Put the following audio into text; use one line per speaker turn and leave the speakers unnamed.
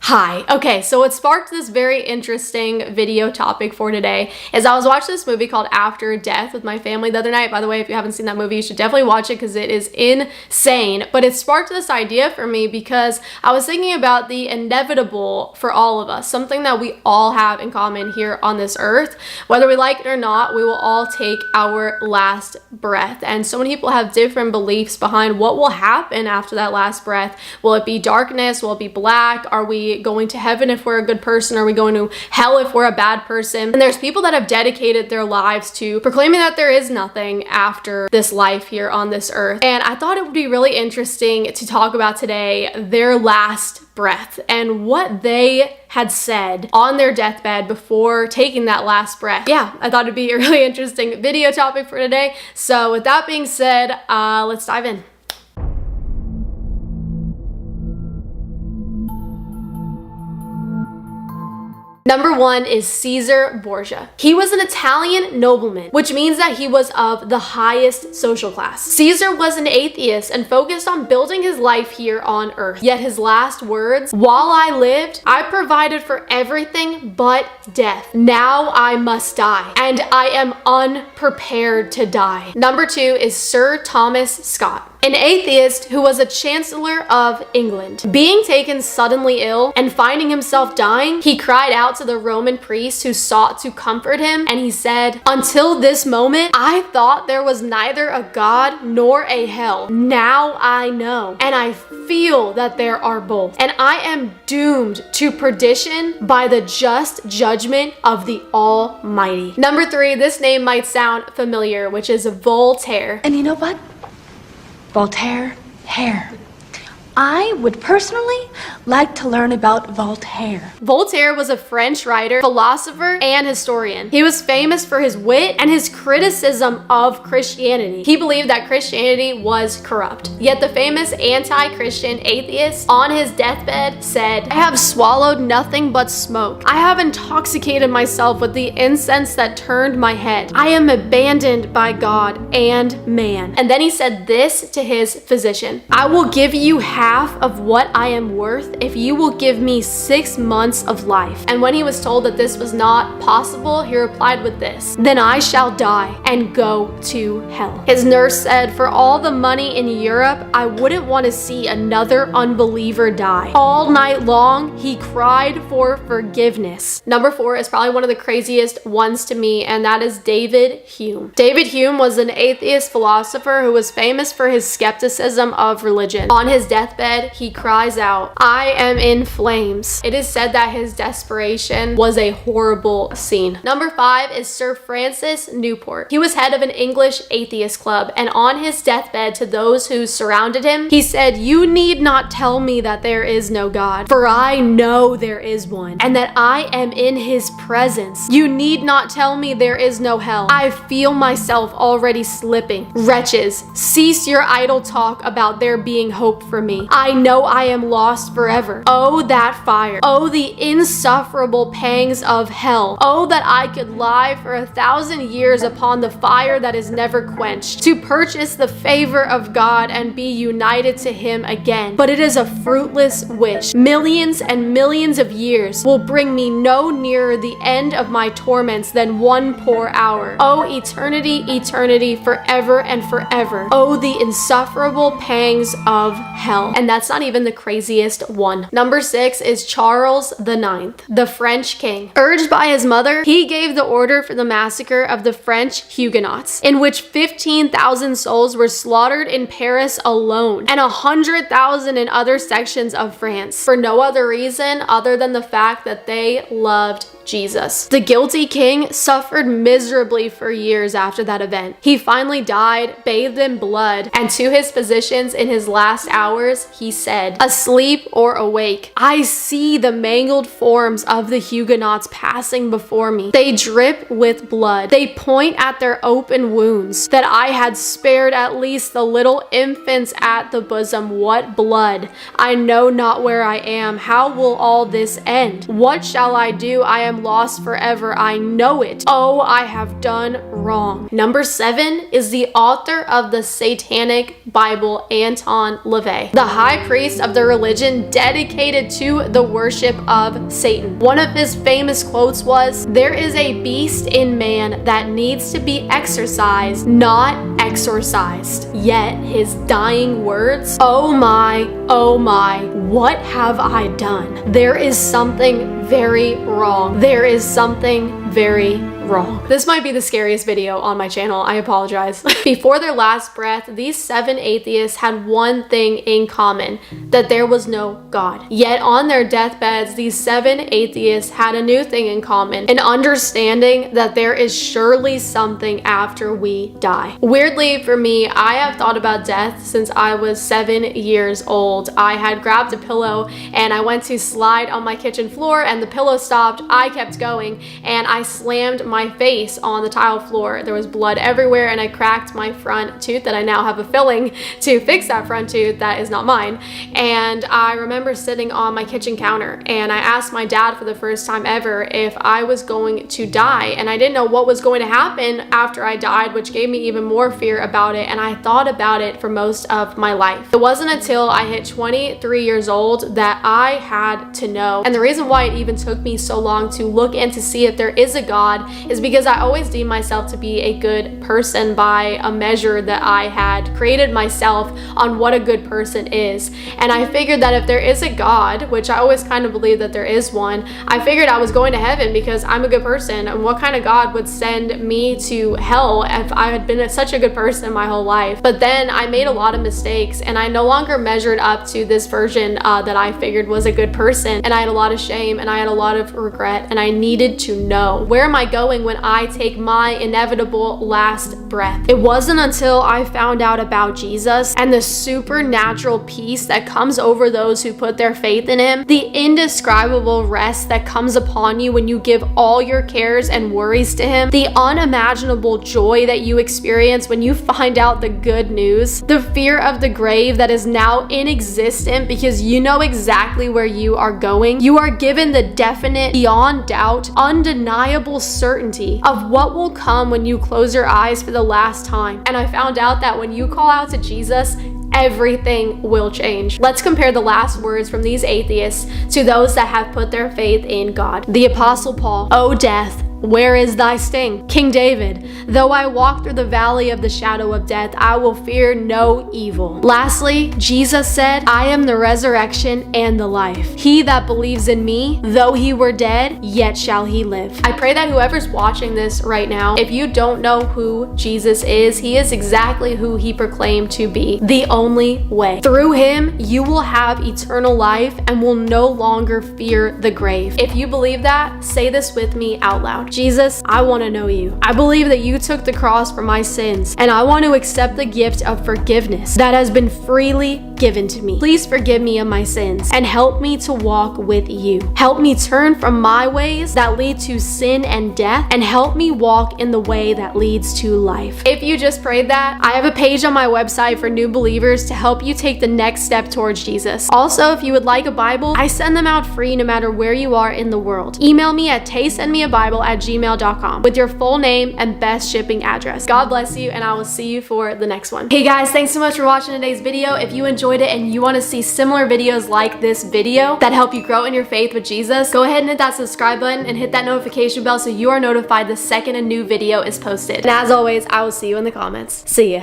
Hi. Okay, so what sparked this very interesting video topic for today is I was watching this movie called After Death with my family the other night. By the way, if you haven't seen that movie, you should definitely watch it because it is insane. But it sparked this idea for me because I was thinking about the inevitable for all of us, something that we all have in common here on this earth. Whether we like it or not, we will all take our last breath. And so many people have different beliefs behind what will happen after that last breath. Will it be darkness? Will it be black? Are we going to heaven if we're a good person? Are we going to hell if we're a bad person? And there's people that have dedicated their lives to proclaiming that there is nothing after this life here on this earth. And I thought it would be really interesting to talk about today their last breath and what they had said on their deathbed before taking that last breath. Yeah, I thought it'd be a really interesting video topic for today. So with that being said, let's dive in. Number 1 is Caesar Borgia. He was an Italian nobleman, which means that he was of the highest social class. Caesar was an atheist and focused on building his life here on earth. Yet his last words, "While I lived, I provided for everything but death. Now I must die, and I am unprepared to die." Number 2 is Sir Thomas Scott, an atheist who was a Chancellor of England. Being taken suddenly ill and finding himself dying, he cried out to the Roman priests who sought to comfort him, and he said, "Until this moment, I thought there was neither a God nor a hell. Now I know, and I feel that there are both, and I am doomed to perdition by the just judgment of the Almighty." Number 3, this name might sound familiar, which is Voltaire.
And you know what? Voltaire, hair. I would personally like to learn about Voltaire.
Voltaire was a French writer, philosopher, and historian. He was famous for his wit and his criticism of Christianity. He believed that Christianity was corrupt. Yet the famous anti-Christian atheist on his deathbed said, "I have swallowed nothing but smoke. I have intoxicated myself with the incense that turned my head. I am abandoned by God and man." And then he said this to his physician, "I will give you half of what I am worth if you will give me 6 months of life." And when he was told that this was not possible, he replied with this, "Then I shall die and go to hell." His nurse said, "For all the money in Europe, I wouldn't want to see another unbeliever die." All night long, he cried for forgiveness. Number 4 is probably one of the craziest ones to me, and that is David Hume. David Hume was an atheist philosopher who was famous for his skepticism of religion. On his deathbed, he cries out, "I am in flames." It is said that his desperation was a horrible scene. Number 5 is Sir Francis Newport. He was head of an English atheist club, and on his deathbed to those who surrounded him, he said, "You need not tell me that there is no God, for I know there is one, and that I am in his presence. You need not tell me there is no hell. I feel myself already slipping. Wretches, cease your idle talk about there being hope for me. I know I am lost forever. Oh, that fire. Oh, the insufferable pangs of hell. Oh, that I could lie for 1,000 years upon the fire that is never quenched, to purchase the favor of God and be united to him again. But it is a fruitless wish. Millions and millions of years will bring me no nearer the end of my torments than one poor hour. Oh, eternity, eternity, forever and forever. Oh, the insufferable pangs of hell." And that's not even the craziest one. Number 6 is Charles IX, the French king. Urged by his mother, he gave the order for the massacre of the French Huguenots, in which 15,000 souls were slaughtered in Paris alone, and 100,000 in other sections of France, for no other reason other than the fact that they loved Jesus. The guilty king suffered miserably for years after that event. He finally died, bathed in blood, and to his physicians in his last hours, he said, "Asleep or awake, I see the mangled forms of the Huguenots passing before me. They drip with blood. They point at their open wounds. That I had spared at least the little infants at the bosom. What blood! I know not where I am. How will all this end? What shall I do? I am lost forever. I know it. Oh, I have done wrong." Number 7 is the author of the Satanic Bible, Anton LaVey, the high priest of the religion dedicated to the worship of Satan. One of his famous quotes was, "There is a beast in man that needs to be exercised, not exorcised." Yet his dying words, oh my, what have I done? There is something very wrong. There is something very wrong. This might be the scariest video on my channel. I apologize. Before their last breath, these 7 atheists had one thing in common, that there was no God. Yet on their deathbeds, these 7 atheists had a new thing in common, an understanding that there is surely something after we die. Weirdly for me, I have thought about death since I was 7 years old. I had grabbed a pillow and I went to slide on my kitchen floor and the pillow stopped. I kept going and I slammed my face on the tile floor. There was blood everywhere and I cracked my front tooth that I now have a filling to fix that front tooth that is not mine. And I remember sitting on my kitchen counter and I asked my dad for the first time ever if I was going to die, and I didn't know what was going to happen after I died, which gave me even more fear about it, and I thought about it for most of my life. It wasn't until I hit 23 years old that I had to know. And the reason why it even took me so long to look in to see if there is a God is because I always deemed myself to be a good person by a measure that I had created myself on what a good person is. And I figured that if there is a God, which I always kind of believe that there is one, I figured I was going to heaven because I'm a good person. And what kind of God would send me to hell if I had been such a good person my whole life? But then I made a lot of mistakes and I no longer measured up to this version that I figured was a good person. And I had a lot of shame and I had a lot of regret, and I needed to know, where am I going when I take my inevitable last breath? It wasn't until I found out about Jesus and the supernatural peace that comes over those who put their faith in him, the indescribable rest that comes upon you when you give all your cares and worries to him, the unimaginable joy that you experience when you find out the good news, the fear of the grave that is now inexistent because you know exactly where you are going. You are given the definite, beyond doubt, undeniable certainty of what will come when you close your eyes for the last time. And I found out that when you call out to Jesus, everything will change. Let's compare the last words from these atheists to those that have put their faith in God. The Apostle Paul, "O death, where is thy sting?" King David, "Though I walk through the valley of the shadow of death, I will fear no evil." Lastly, Jesus said, "I am the resurrection and the life. He that believes in me, though he were dead, yet shall he live." I pray that whoever's watching this right now, if you don't know who Jesus is, he is exactly who he proclaimed to be, the only way. Through him, you will have eternal life and will no longer fear the grave. If you believe that, say this with me out loud. Jesus, I want to know you. I believe that you took the cross for my sins, and I want to accept the gift of forgiveness that has been freely given to me. Please forgive me of my sins and help me to walk with you. Help me turn from my ways that lead to sin and death, and help me walk in the way that leads to life. If you just prayed that, I have a page on my website for new believers to help you take the next step towards Jesus. Also, if you would like a Bible, I send them out free no matter where you are in the world. Email me at taysendmeabible@gmail.com with your full name and best shipping address. God bless you, and I will see you for the next one. Hey guys, thanks so much for watching today's video. If you enjoyed it and you want to see similar videos like this video that help you grow in your faith with Jesus, go ahead and hit that subscribe button and hit that notification bell so you are notified the second a new video is posted. And as always, I will see you in the comments. See ya.